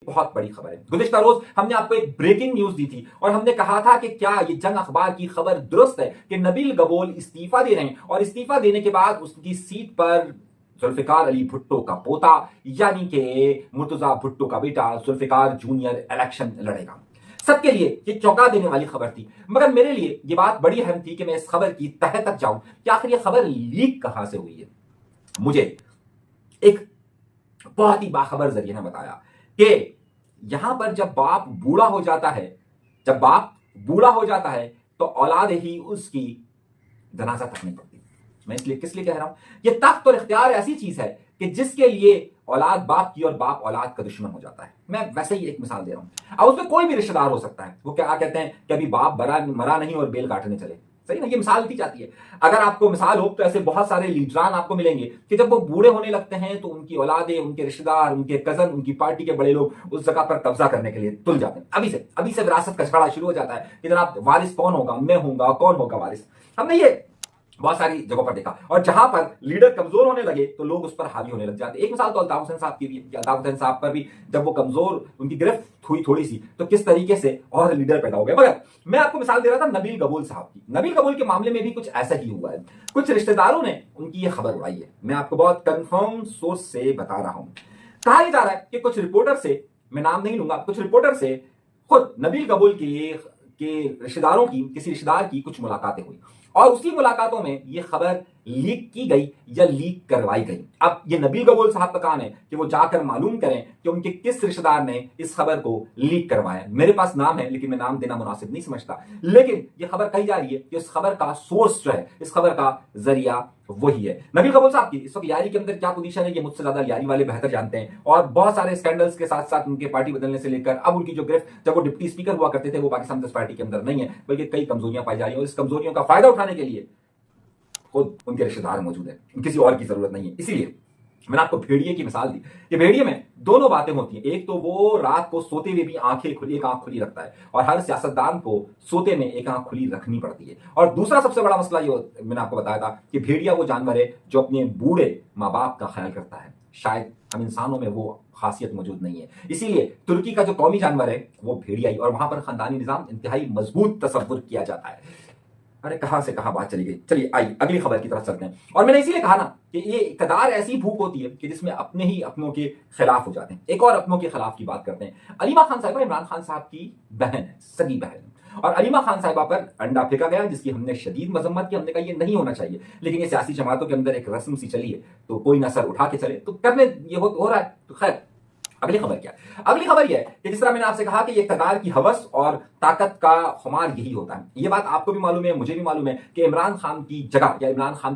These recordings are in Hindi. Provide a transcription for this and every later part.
बहुत बड़ी खबर है। गुज़िश्ता रोज हमने आपको एक ब्रेकिंग न्यूज दी थी और हमने कहा था कि क्या ये जंग अखबार की खबर दुरुस्त है कि नबील गबोल इस्तीफा दे रहे हैं और इस्तीफा देने के बाद उसकी सीट पर जुल्फिकार अली भुट्टो का पोता यानी कि मुर्तजा भुट्टो का बेटा जुल्फिकार जूनियर इलेक्शन लड़ेगा। सबके लिए ये चौंका देने वाली खबर थी, मगर मेरे लिए ये बात बड़ी अहम थी कि मैं इस खबर की तह तक जाऊं कि आखिर ये खबर लीक कहां से हुई है। मुझे एक बहुत ही बाखबर जरिए ने बताया कि यहां पर जब बाप बूढ़ा हो जाता है, जब बाप बूढ़ा हो जाता है तो औलाद ही उसकी जनाजा तक नहीं पड़ती। मैं इसलिए किस लिए कह रहा हूं, यह तख्त और इख्तियार ऐसी चीज है कि जिसके लिए औलाद बाप की और बाप औलाद का दुश्मन हो जाता है। मैं वैसे ही एक मिसाल दे रहा हूं। अब उसमें कोई भी रिश्तेदार हो सकता है, वो क्या कहते हैं कि अभी बाप मरा नहीं और बेल काटने चले, सही ना, ये मिसाल दी जाती है। अगर आपको मिसाल हो तो ऐसे बहुत सारे लीडरान आपको मिलेंगे कि जब वो बूढ़े होने लगते हैं तो उनकी औलादे, उनके रिश्तेदार, उनके कजन, उनकी पार्टी के बड़े लोग उस जगह पर कब्जा करने के लिए तुल जाते हैं। अभी से विरासत का झगड़ा शुरू हो जाता है कि जनाब वारिस कौन होगा, मैं होऊंगा, कौन होगा वारिस। हमने ये बहुत सारी जगहों पर देखा और जहां पर लीडर कमजोर होने लगे तो लोग उस पर हावी होने लग जाते। एक मिसाल तो अल्ताफ हुसैन साहब की भी, अल्ताफ हुसैन साहब पर भी जब वो कमजोर, उनकी गिरफ्त हुई थोड़ी सी, तो किस तरीके से और लीडर पैदा हो गए। मगर मैं आपको मिसाल दे रहा था नबील गबूल साहब की। नबील गबूल के मामले में भी कुछ ऐसा ही हुआ है। कुछ रिश्तेदारों ने उनकी ये खबर उड़ाई है। मैं आपको बहुत कंफर्म सोर्स से बता रहा हूं। कहा जा रहा है कि कुछ रिपोर्टर से, मैं नाम नहीं लूंगा, कुछ रिपोर्टर से खुद नबील गबूल के रिश्तेदारों की, किसी रिश्तेदार की कुछ मुलाकातें हुई और उसी मुलाकातों में यह खबर लीक की गई या लीक करवाई गई। अब ये नबील गबूल साहब का काम है कि वो जाकर मालूम करें कि उनके किस रिश्तेदार ने इस खबर को लीक करवाया। मेरे पास नाम है लेकिन मैं नाम देना मुनासिब नहीं समझता, लेकिन यह खबर कही जा रही है कि इस खबर का सोर्स जो है, इस खबर का जरिया वही है। नबील गबूल साहब की इस वक्त यारी के अंदर क्या पोजीशन है ये मुझसे ज्यादा यारी वाले बेहतर जानते हैं और बहुत सारे स्कैंडल्स के साथ साथ उनके पार्टी बदलने से लेकर अब उनकी जो गिरफ्त, जब वो डिप्टी स्पीकर हुआ करते थे, वो पाकिस्तान कांग्रेस पार्टी के अंदर नहीं है, बल्कि कई कमजोरियां पाई जा रही है और इस कमजोरियों का फायदा उठाने के लिए खुद उनके रिश्तेदार मौजूद हैं, किसी और की जरूरत नहीं है। इसीलिए मैंने आपको भेड़िए की मिसाल दी। ये भेड़िए में दोनों बातें होती हैं। एक तो वो रात को सोते हुए भी एक आंख खुली रखता है और हर सियासतदान को सोते में एक आंख खुली रखनी पड़ती है। और दूसरा सबसे बड़ा मसला ये मैंने आपको बताया था कि भेड़िया वो जानवर है जो अपने बूढ़े माँ बाप का ख्याल करता है। शायद हम इंसानों में वो खासियत मौजूद नहीं है, इसीलिए तुर्की का जो कौमी जानवर है वो भेड़िया ही, और वहां पर खानदानी निजाम इंतहाई मजबूत तस्वुर किया जाता है। अरे कहां से कहां बात चली गई। चलिए आई अगली खबर की तरफ चलते हैं। और मैंने इसीलिए कहा ना कि ये इक़्तिदार ऐसी भूख होती है कि जिसमें अपने ही अपनों के खिलाफ हो जाते हैं। एक और अपनों के खिलाफ की बात करते हैं। अलीमा खान साहिबा इमरान खान साहब की बहन है, सगी बहन, और अलीमा खान साहिबा पर अंडा फेंका गया जिसकी हमने शदीद मजम्मत की। हमने कहा ये नहीं होना चाहिए, लेकिन ये सियासी जमातों के अंदर एक रस्म सी चली है तो कोई ना सर उठा के चले तो करने ये हो रहा है। तो खैर अगली खबर क्या है? अगली खबर यह है कि जिस तरह मैंने आपसे कहा कि ये इक़्तिदार की हवस और ताकत का खुमार यही होता है। ये बात आपको भी मालूम है, मुझे भी मालूम है कि इमरान खान की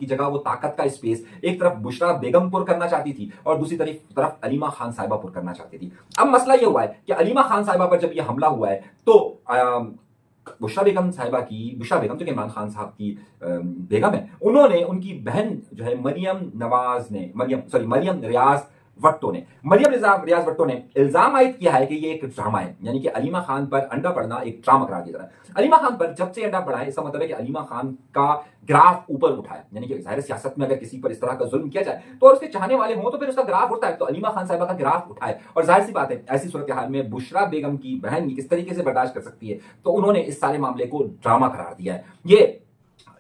जगह वो ताकत का स्पेस एक तरफ बुशरा बेगम पुर करना चाहती थी और दूसरी तरफ अलीमा खान साहिबा पुर करना चाहती थी। अब मसला ये हुआ है कि अलीमा खान साहिबा पर जब यह हमला हुआ है तो बुशरा बेगम जो कि इमरान खान साहब की बेगम है, उन्होंने उनकी बहन जो है मरियम रियाज भट्टो ने इल्जाम आयद किया है कि ये एक ड्रामा है, यानी कि अलीमा खान पर अंडा पड़ना एक ड्रामा करार दिया जा रहा है। अलीमा खान पर जब से अंडा पड़ा है इसका मतलब है कि अलीमा खान का ग्राफ ऊपर उठा है, यानी कि जाहिर सियासत में अगर किसी पर इस तरह का जुल्म किया जाए तो और उसके चाहने वाले हों तो फिर उसका ग्राफ उठता है। तो अलीमा खान साहिबा का ग्राफ उठा है और जाहिर सी बात है ऐसी सूरत हाल में बुशरा बेगम की बहन किस तरीके से बर्दाश्त कर सकती है, तो उन्होंने इस सारे मामले को ड्रामा करार दिया है। ये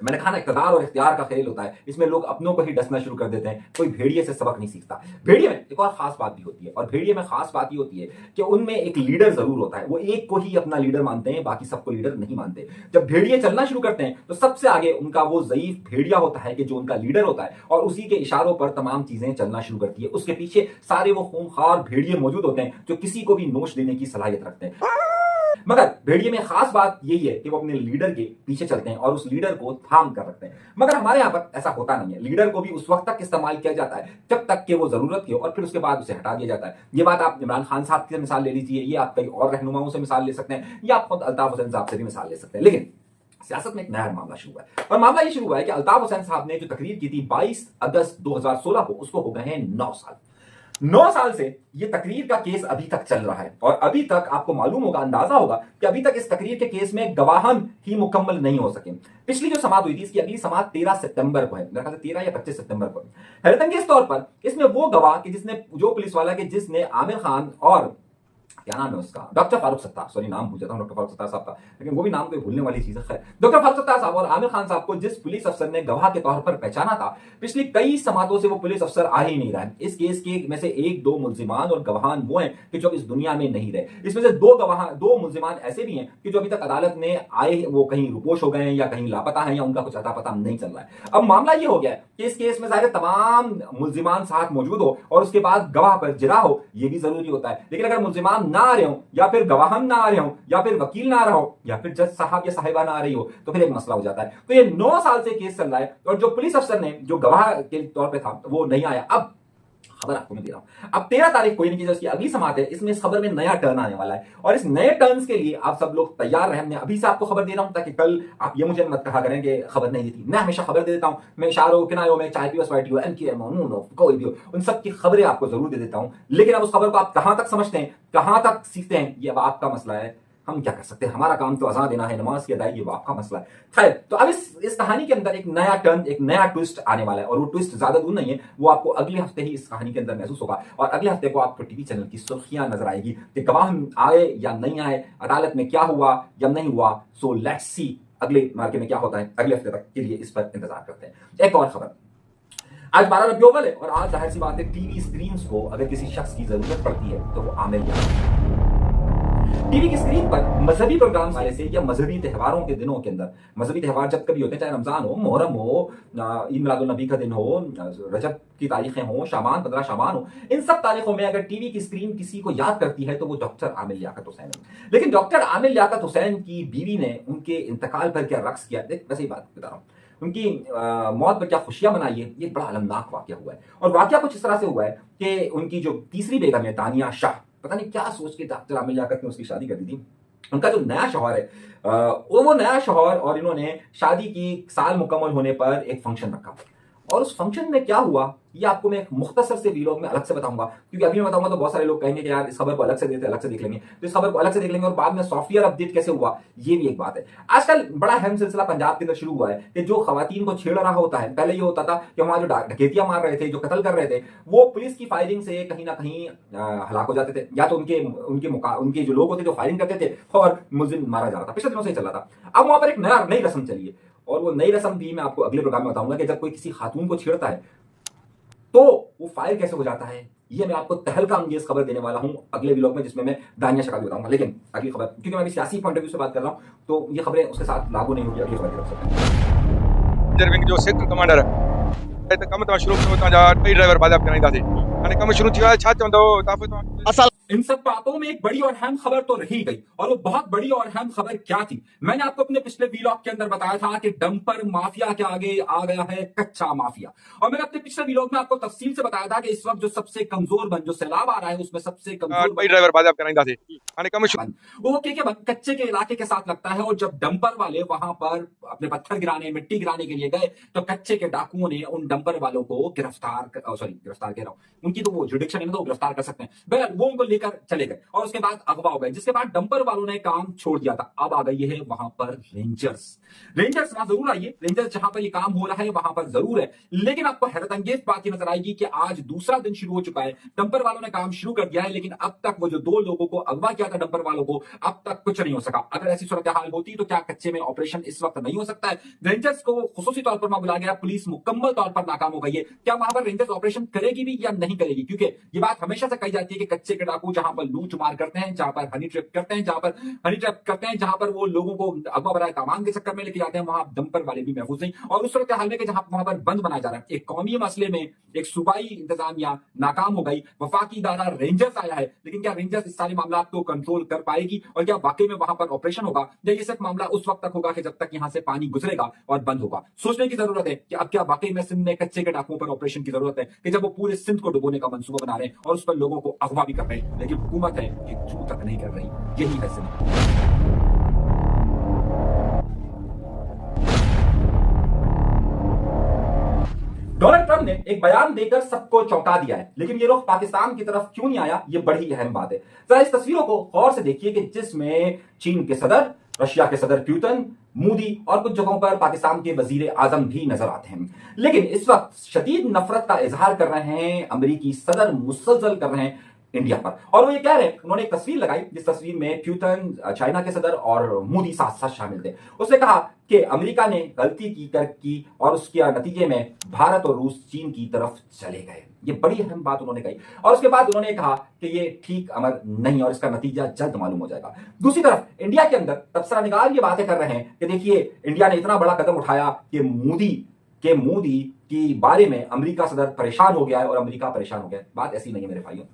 मैंने कहा ना इक़्तिदार और इख्तियार का खेल होता है, इसमें लोग अपनों को ही डसना शुरू कर देते हैं, कोई भेड़िए से सबक नहीं सीखता। भेड़िए में एक और खास बात भी होती है और भेड़िए में खास बात ये होती है कि उनमें एक लीडर जरूर होता है। वो एक को ही अपना लीडर मानते हैं, बाकी सबको लीडर नहीं मानते। जब भेड़िए चलना शुरू करते हैं तो सबसे आगे उनका वो ज़ईफ भेड़िया होता है कि जो उनका लीडर होता है और उसी के इशारों पर तमाम चीजें चलना शुरू करती है। उसके पीछे सारे वो खूंखार भेड़िए मौजूद होते हैं जो किसी को भी नोश देने की सलाहियत रखते हैं। मगर भेड़िए में खास बात यही है कि वो अपने लीडर के पीछे चलते हैं और उस लीडर को थाम कर रखते हैं। मगर हमारे यहां पर ऐसा होता नहीं है। लीडर को भी उस वक्त तक इस्तेमाल किया जाता है जब तक कि वो जरूरत की हो और फिर उसके बाद उसे हटा दिया जाता है। ये बात आप इमरान खान साहब की मिसाल ले लीजिए, ये आप कई और रहनुमाओं से मिसाल ले सकते हैं, या आप खुद अल्ताफ हुसैन साहब से भी मिसाल ले सकते हैं। लेकिन सियासत में एक नया मामला शुरू हुआ है और मामला ये शुरू हुआ है कि अल्ताफ हुसैन साहब ने जो तकरीर की थी 22 अगस्त 2016 को, उसको हो गए हैं 9 साल। 9 साल से ये तकरीर का केस अभी तक चल रहा है और अभी तक आपको मालूम होगा, अंदाजा होगा कि अभी तक इस तकरीर के केस में गवाहन ही मुकम्मल नहीं हो सके। पिछली जो समाअत हुई थी, इसकी अगली समाअत 13 सितंबर को है, मेरे ख्याल से 13 या 25 सितंबर को। हैरतंगेज तौर पर इसमें वो गवाह कि जो पुलिस वाला के जिसने आमिर खान और क्या नाम है उसका, डॉक्टर फारूक सत्तार, सॉरी नाम भूल जाता हूं डॉक्टर फारूक सत्तार साहब का, लेकिन वो भी नाम कोई भूलने वाली चीज है। खैर, डॉक्टर फारूक सत्तार साहब और आमिर खान साहब को जिस पुलिस अफसर ने गवाह के तौर पर पहचाना था, पिछली कई समातों से वो पुलिस अफसर आ ही नहीं रहा है। इस केस के में से एक दो मुल्जिमान और गवाहान वो हैं कि जो इस दुनिया में नहीं रहे। इसमें से दो मुल्जिमान ऐसे भी हैं कि जो अभी तक अदालत में आए वो कहीं रुपोश हो गए हैं या कहीं लापता हैं या उनका कुछ अता पता नहीं चल रहा है। अब मामला ये हो गया है कि इस केस में जाहिर तमाम मुल्जिमान साथ मौजूद हो और उसके बाद गवाह पर जिरा हो, ये भी जरूरी होता है। लेकिन अगर मुल्जिमान ना आ रहे हो या फिर गवाहन ना आ रहे हो या फिर वकील ना आ रहा हो या फिर जज साहब या साहिबा ना आ रही हो तो फिर एक मसला हो जाता है। तो ये 9 साल से केस चल रहा है और जो पुलिस अफसर ने जो गवाह के तौर पे था वो नहीं आया। अब खबर आपको मैं दे रहा हूं, अब 13 तारीख को यानी कि जो इसकी अगली समात है, इसमें इस खबर में नया टर्न आने वाला है और इस नए टर्न्स के लिए आप सब लोग तैयार रहें। मैं अभी से आपको खबर दे रहा हूं ताकि कल आप ये मुझे मत कहा करें कि खबर नहीं दी थी। मैं हमेशा खबर दे देता हूं, मैं इशारों किनारों में चाय पियो स्पाइटी हो एमक्यूएम हो नून हो कोई भी हो, उन सब की खबरें आपको जरूर दे देता हूं। लेकिन अब उस खबर को आप कहां तक समझते हैं, कहां तक सीखते हैं, ये अब आपका मसला है। हम क्या कर सकते हैं, हमारा काम तो अज़ान देना है, नमाज की अदायगी, वो आपका मसला है। खैर, तो अब इस कहानी के अंदर एक नया टर्न, एक नया ट्विस्ट आने वाला है और वो ट्विस्ट ज्यादा दूर नहीं है, वो आपको अगले हफ्ते ही इस कहानी के अंदर महसूस होगा और अगले हफ्ते को आपको टीवी चैनल की सुर्खियां नजर आएगी कि गवाह आए या नहीं आए, अदालत में क्या हुआ या नहीं हुआ। सो लेट्स सी अगले मार्के में क्या होता है। अगले हफ्ते तक के लिए इस पर इंतजार करते हैं। एक और खबर, आज 12 रबी अव्वल है और आज जाहिर सी बात है टीवी स्क्रीन को अगर किसी शख्स की जरूरत पड़ती है तो वो आमिर यार टीवी की स्क्रीन पर मजहबी प्रोग्राम वाले से या मजहबी त्योहारों के दिनों के अंदर, मजहबी त्योहार जब कभी होते हैं, चाहे रमजान हो, मुहर्रम हो, ईद मिलादुल नबी का दिन हो, रजब की तारीखें हो, शाबान 15 शाबान हो, इन सब तारीखों में अगर टीवी की स्क्रीन किसी को याद करती है तो वो डॉक्टर आमिर लियाकत हुसैन है। लेकिन डॉक्टर आमिर लियाकत हुसैन की बीवी ने उनके इंतकाल पर क्या रक्स किया, वैसे ही बात बता रहा हूँ, उनकी मौत पर क्या खुशियां मनाई है, ये बड़ा अलमनाक वाकया हुआ है। और वाकया कुछ इस तरह से हुआ है कि उनकी जो तीसरी बेगम है तानिया शाह, पता नहीं क्या सोच के डॉक्टर आमिर लियाकत ने उसकी शादी कर दी थी। उनका जो नया शौहर है वो नया शौहर और इन्होंने शादी की साल मुकम्मल होने पर एक फंक्शन रखा और उस फंक्शन में क्या हुआ ये आपको मैं एक मुख्तसर से वीलॉग में अलग से बताऊंगा, क्योंकि अभी मैं बताऊंगा तो बहुत सारे लोग कहेंगे कि यार इस खबर को अलग से देख लेंगे, तो इस खबर को अलग से देख लेंगे और बाद में सॉफ्टवेयर अपडेट कैसे हुआ ये भी एक बात है। आजकल बड़ा अहम सिलसिला पंजाब के अंदर शुरू हुआ है कि जो खवातीन को छेड़ रहा होता है, पहले ये होता था कि वहां जो डकैतियां मार रहे थे, जो कत्ल कर रहे थे, वो पुलिस की फायरिंग से कहीं ना कहीं हलाक हो जाते थे, या तो उनके जो लोग होते जो फायरिंग करते थे और मुलजिम मारा जा रहा था। पिछले दिनों से चल रहा था। अब वहां पर एक नई रस्म चली है और वो नई रस्म भी मैं आपको अगले प्रोग्राम में बताऊंगा कि जब कोई किसी खातून को छेड़ता है तो वो फायर कैसे हो जाता है। ये मैं आपको तहलका अंगेज खबर देने वाला हूं अगले व्लॉग में, जिसमें मैं दानिया शक्ल बताऊंगा। लेकिन अगली खबर, क्योंकि मैं अभी सियासी पॉइंट ऑफ व्यू से बात कर रहा हूं तो ये खबरें उसके साथ लागू नहीं होगी। अगली खबर की तरफ से जो सेक्टर कमांडर है कम तव्हां शुरू कयो, तव्हांजा टई ड्राइवर बाज़ाब कराईंदासीं, हाणे कम शुरू थी है, छा चवंदव तव्हां? असल इन सब बातों में एक बड़ी और अहम खबर तो रही गई और वो बहुत बड़ी और अहम खबर क्या थी, मैंने आपको अपने पिछले वीलॉग के अंदर बताया था कि डंपर माफिया के आगे आ गया है कच्चा माफिया। और मैंने अपने पिछले वीलॉग में आपको तफसील से बताया था कि इस वक्त जो सबसे कमजोर बन, जो सैलाब आ रहा है उसमें सबसे कमजोर ड्राइवर बाज़ाब कराईंदासीं, हाणे कम वो के कच्चे के इलाके के साथ लगता है। और जब डंपर वाले वहां पर अपने पत्थर गिराने, मिट्टी गिराने के लिए गए तो कच्चे के डाकुओं ने उन डंपर वालों को गिरफ्तार कह रहा हूं, उनकी तो वो जुडिक्शन है तो गिरफ्तार कर सकते हैं, बहरहाल वो उनको लेकर चले गए और उसके बाद अगवा हो गए, जिसके बाद डंपर वालों ने काम छोड़ दिया था। अब आ गई है वहां पर रेंजर्स वहां जरूर आइए, रेंजर्स जहां पर ये काम हो रहा है वहां पर जरूर है। लेकिन आपको हैरत अंगेज बात ये नजर आएगी कि आज दूसरा दिन शुरू हो चुका है, डंपर वालों ने काम शुरू कर दिया है, लेकिन अब तक वो जो 2 लोगों को अगवा किया था डंपर वालों को, अब तक कुछ नहीं हो सका। अगर ऐसी सूरत हाल होती तो क्या कच्चे में ऑपरेशन इस वक्त नहीं हो सकता है? रेंजर्स को खुसूसी तौर पर वहां बुलाया गया, पुलिस मुकम्मल तौर पर नाकाम हो गई है। क्या वहां पर रेंजर्स ऑपरेशन करेगी भी या नहीं करेगी? क्योंकि ये बात हमेशा से कही जाती है कि कच्चे के डाकू जहां पर लूट मार करते हैं, जहां पर हनी ट्रैप करते हैं, जहां पर वो लोगों को अगवा बनाए सामान के चक्कर में लेके जाते हैं, वहां डंपर वाले भी महफूज नहीं। और उस सूरत हाल में कि जहां वहां पर बंद बनाया जा रहा है, एक कौमी मसले में एक सूबाई इंतजामिया नाकाम हो गई, वफाकी इदारा रेंजर्स आया है, लेकिन क्या रेंजर्स इस सारे मामला को कंट्रोल कर पाएगी और क्या वाकई में वहां पर ऑपरेशन होगा, या ये सिर्फ मामला उस वक्त तक होगा कि जब तक यहां से पानी गुजरेगा और बंद होगा? सोचने की जरूरत है कि अब क्या वाकई में सिंध में कच्चे के डाकुओं पर ऑपरेशन की जरूरत है कि जब वो पूरे सिंध को डुबोने का मंसूबा बना रहे हैं और उस पर लोगों को अगवा भी कर रहे हैं, लेकिन हुकूमत है कि छू तक नहीं कर रही। यही है सिंध। डोनाल्ड ट्रंप ने एक बयान देकर सबको चौंका दिया है, लेकिन ये रुख पाकिस्तान की तरफ क्यों नहीं आया, ये बड़ी अहम बात है। जरा इस तस्वीरों को गौर से देखिए कि जिसमें चीन के सदर, रशिया के सदर पुतिन, मोदी और कुछ जगहों पर पाकिस्तान के वजीर आजम भी नजर आते हैं। लेकिन इस वक्त शदीद नफरत का इजहार कर रहे हैं अमेरिकी सदर, मुसलसल कर रहे हैं इंडिया पर। और वो ये कह रहे हैं, उन्होंने एक तस्वीर लगाई जिस तस्वीर में प्यूटन, चाइना के सदर और मोदी साथ साथ शामिल थे। उसने कहा कि अमेरिका ने गलती की और उसके नतीजे में भारत और रूस चीन की तरफ चले गए। ये बड़ी अहम बात उन्होंने कही और उसके बाद उन्होंने कहा कि ये ठीक अमर नहीं और इसका नतीजा जल्द मालूम हो जाएगा। दूसरी तरफ इंडिया के अंदर तबसरा निगार ये बातें कर रहे हैं कि देखिए इंडिया ने इतना बड़ा कदम उठाया कि मोदी के बारे में अमेरिका सदर परेशान हो गया है और अमेरिका परेशान हो गया है। बात ऐसी नहीं है मेरे भाइयों,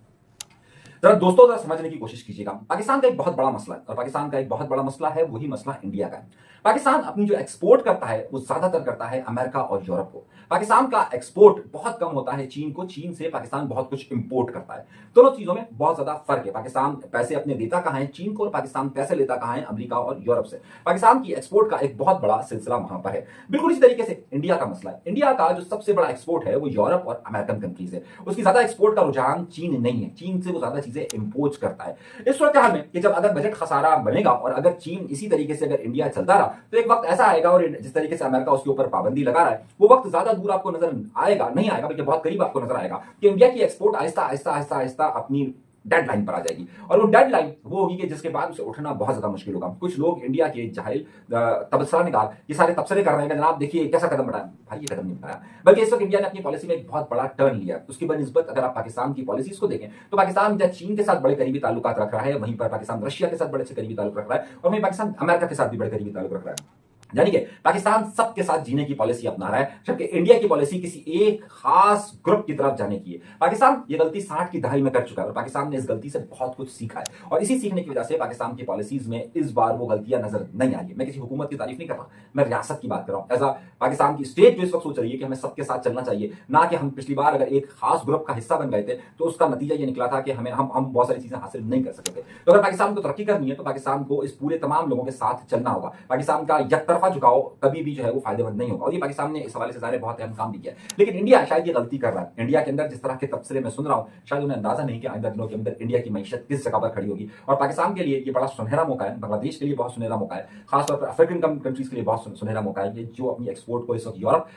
जरा दोस्तों जरा समझने की कोशिश कीजिएगा। पाकिस्तान का एक बहुत बड़ा मसला है और पाकिस्तान का एक बहुत बड़ा मसला है, वही मसला इंडिया का है। पाकिस्तान अपनी जो एक्सपोर्ट करता है वो ज्यादातर करता है अमेरिका और यूरोप को। पाकिस्तान का एक्सपोर्ट बहुत कम होता है चीन को, चीन से पाकिस्तान बहुत कुछ इंपोर्ट करता है। दोनों चीजों में बहुत ज्यादा फर्क है। पाकिस्तान पैसे अपने देता कहां है चीन को और पाकिस्तान पैसे लेता कहां है अमेरिका और यूरोप से। पाकिस्तान की एक्सपोर्ट का एक बहुत बड़ा सिलसिला वहां पर है। बिल्कुल इसी तरीके से इंडिया का मसला है। इंडिया का जो सबसे बड़ा एक्सपोर्ट है वो यूरोप और अमेरिकन कंट्रीज है। उसकी ज्यादा एक्सपोर्ट का रुझान चीन नहीं है, चीन से वो ज्यादा चीजें इंपोर्ट करता है। इस सूरत हाल में कि जब अगर बजट खसारा बनेगा और अगर चीन इसी तरीके से अगर इंडिया चलता रहा तो एक वक्त ऐसा आएगा, और जिस तरीके से अमेरिका उसके ऊपर पाबंदी लगा रहा है वो वक्त ज्यादा दूर आपको नजर आएगा, नहीं आएगा बल्कि बहुत करीब आपको नजर आएगा कि इंडिया की एक्सपोर्ट आहिस्ता आहिस्ता आहिस्ता आहिस्ता अपनी डेडलाइन पर आ जाएगी। और वो डेडलाइन वो होगी कि जिसके बाद उसे उठना बहुत ज्यादा मुश्किल होगा। कुछ लोग इंडिया के जाहिल तबसरा निगार ये सारे तबसरे कर रहे हैं कि जनाब देखिए कैसा कदम बढ़ाया। भाई ये कदम नहीं बढ़ाया, बल्कि इस वक्त इंडिया ने अपनी पॉलिसी में एक बहुत बड़ा टर्न लिया। उसकी बनिस्बत अगर आप पाकिस्तान की पॉलिसीज को देखें तो पाकिस्तान जब चीन के साथ बड़े करीबी ताल्लुकात रख रहा है, वहीं पर पाकिस्तान रशिया के साथ बड़े से करीबी ताल्लुक रख रहा है और वहीं पाकिस्तान अमेरिका के साथ भी बड़े करीबी ताल्लुक रख रहा है। यानी कि पाकिस्तान सबके साथ जीने की पॉलिसी अपना रहा है, जबकि इंडिया की पॉलिसी किसी एक खास ग्रुप की तरफ जाने की है। पाकिस्तान ये गलती 60 की दहाई में कर चुका है और पाकिस्तान ने इस गलती से बहुत कुछ सीखा है और इसी सीखने की वजह से पाकिस्तान की पॉलिसीज में इस बार वो गलतियां नजर नहीं आई है। मैं किसी हुकूमत की तारीफ नहीं कर रहा, मैं रियासत की बात कर रहा हूं। ऐसा पाकिस्तान की स्टेट जो इस वक्त सोच रही है कि हमें सबके साथ चलना चाहिए, ना कि हम पिछली बार अगर एक खास ग्रुप का हिस्सा बन गए थे तो उसका नतीजा ये निकला था कि हम बहुत सारी चीजें हासिल नहीं कर सके थे। तो अगर पाकिस्तान को तरक्की करनी है तो पाकिस्तान को इस पूरे तमाम लोगों के साथ चलना होगा। पाकिस्तान का यकतरफा झुकाव कभी भी जो है वो फायदेमंद नहीं होगा और ये पाकिस्तान ने इस हवाले से ज़ाहिर बहुत अहम काम भी किया है। लेकिन इंडिया शायद ये गलती कर रहा है। इंडिया के अंदर जिस तरह के तबसरे में सुन रहा हूं, शायद उन्हें अंदाजा नहीं कि आइंदा दिनों के अंदर इंडिया की मईशत किस जगह पर खड़ी होगी। और पाकिस्तान के लिए ये बड़ा सुनहरा मौका है, बांग्लादेश के लिए बहुत सुनहरा मौका है, खासतौर पर अफ्रीकन कंट्रीज के लिए बहुत सुनहरा मौका है, जो अपनी एक्सपोर्ट को इस वक्त यूरोप